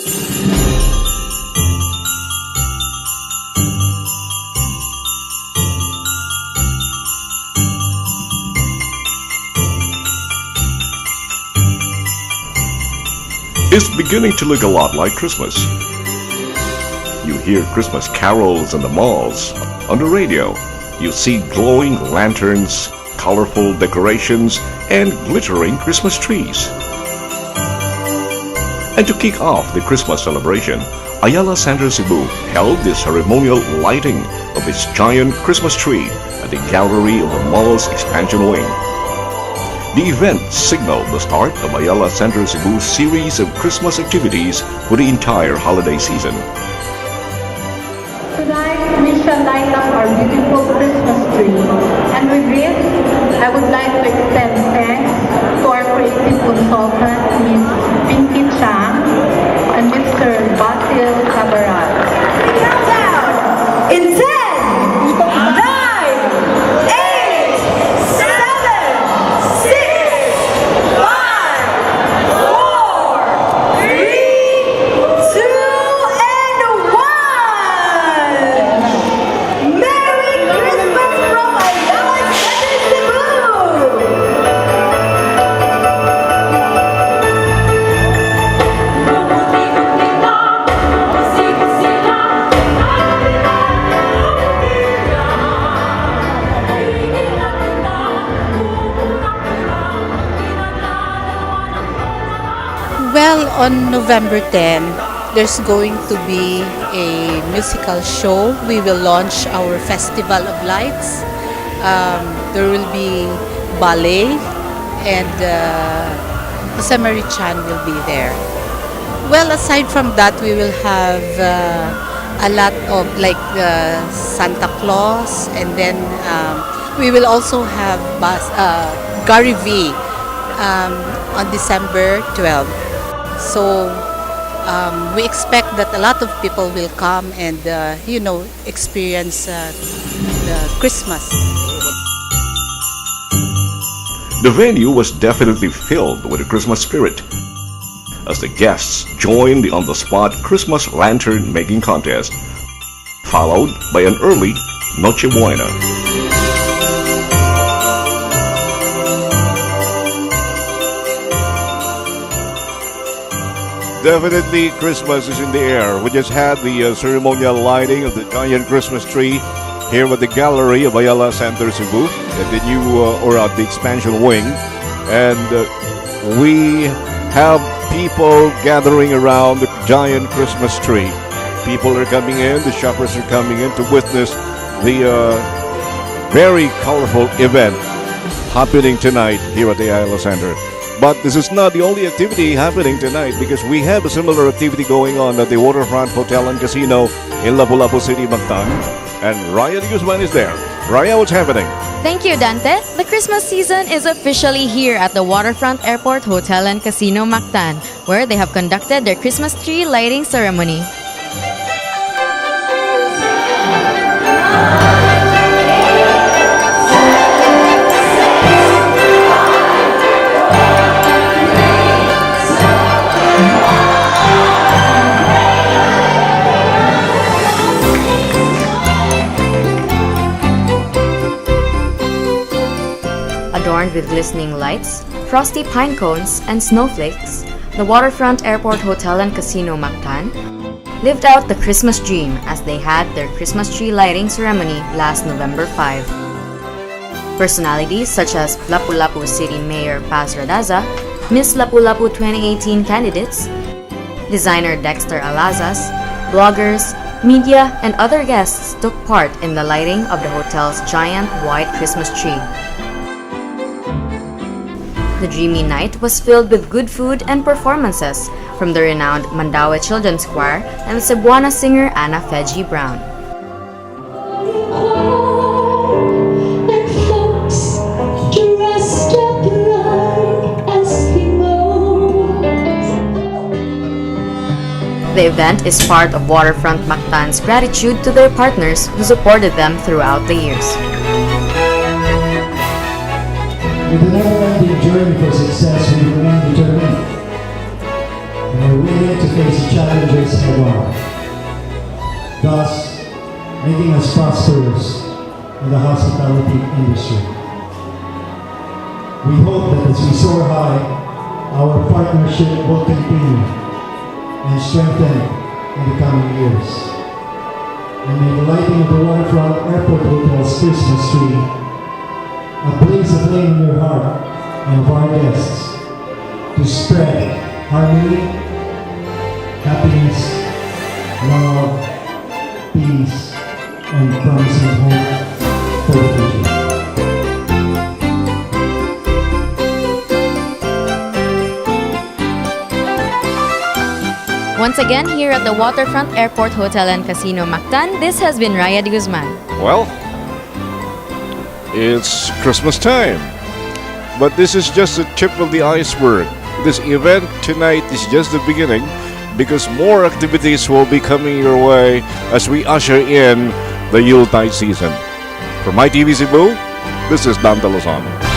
It's beginning to look a lot like Christmas. You hear Christmas carols in the malls. On the radio, you see glowing lanterns, colorful decorations, and glittering Christmas trees. And to kick off the Christmas celebration, Ayala Center Cebu held the ceremonial lighting of its giant Christmas tree at the gallery of the mall's expansion wing. The event signaled the start of Ayala Center Cebu's series of Christmas activities for the entire holiday season. Tonight, we shall light up our beautiful Christmas tree. And with this, I would like to extend thanks to our creative consultant, Ms. Pinky Chang and Mr. Basil Cabaral. Countdown! In 10, 9, 8, 7, 6, 5, 4, 3, 2, and 1! Merry Christmas from Ayala Center, Cebu! Well, on November 10, there's going to be a musical show. We will launch our Festival of Lights. There will be ballet and Jose Marie Chan will be there. Well, aside from that, we will have a lot of like Santa Claus, and then we will also have Gary V on December 12th. So we expect that a lot of people will come and experience the Christmas. The venue was definitely filled with the Christmas spirit as the guests joined the on-the-spot Christmas lantern making contest, followed by an early Noche Buena. Definitely Christmas is in the air. We just had the ceremonial lighting of the giant Christmas tree here at the gallery of Ayala Center Cebu at the new or at the expansion wing, and we have people gathering around the giant Christmas tree. People are coming in, the shoppers are coming in to witness the very colorful event happening tonight here at the Ayala Center. But this is not the only activity happening tonight, because we have a similar activity going on at the Waterfront Hotel and Casino in Lapu-Lapu City, Mactan. And Raya de Guzman is there. Raya, what's happening? Thank you, Dante. The Christmas season is officially here at the Waterfront Airport Hotel and Casino, Mactan, where they have conducted their Christmas tree lighting ceremony. Adorned with glistening lights, frosty pine cones, and snowflakes, the Waterfront Airport Hotel and Casino Mactan lived out the Christmas dream as they had their Christmas tree lighting ceremony last November 5. Personalities such as Lapu-Lapu City Mayor Paz Radaza, Miss Lapu-Lapu 2018 candidates, designer Dexter Alazas, bloggers, media, and other guests took part in the lighting of the hotel's giant white Christmas tree. The dreamy night was filled with good food and performances from the renowned Mandaue Children's Choir and the Cebuana singer Anna Feji Brown. The event is part of Waterfront Mactan's gratitude to their partners who supported them throughout the years. With the never-ending journey for success, we remain determined. And we're willing to face challenges head-on, thus making us prosperous in the hospitality industry. We hope that as we soar high, our partnership will continue and strengthen in the coming years. And may the lighting of the Waterfront Airport Hotel's Christmas tree, a blaze of flame in your heart and of our guests, to spread harmony, happiness, love, peace, and promising hope for the future. Once again, here at the Waterfront Airport Hotel and Casino Mactan, this has been Raya de Guzman. Well, it's Christmas time. But this is just the tip of the iceberg. This event tonight is just the beginning because more activities will be coming your way as we usher in the Yuletide season. For MyTV Cebu, this is Dante Lozano.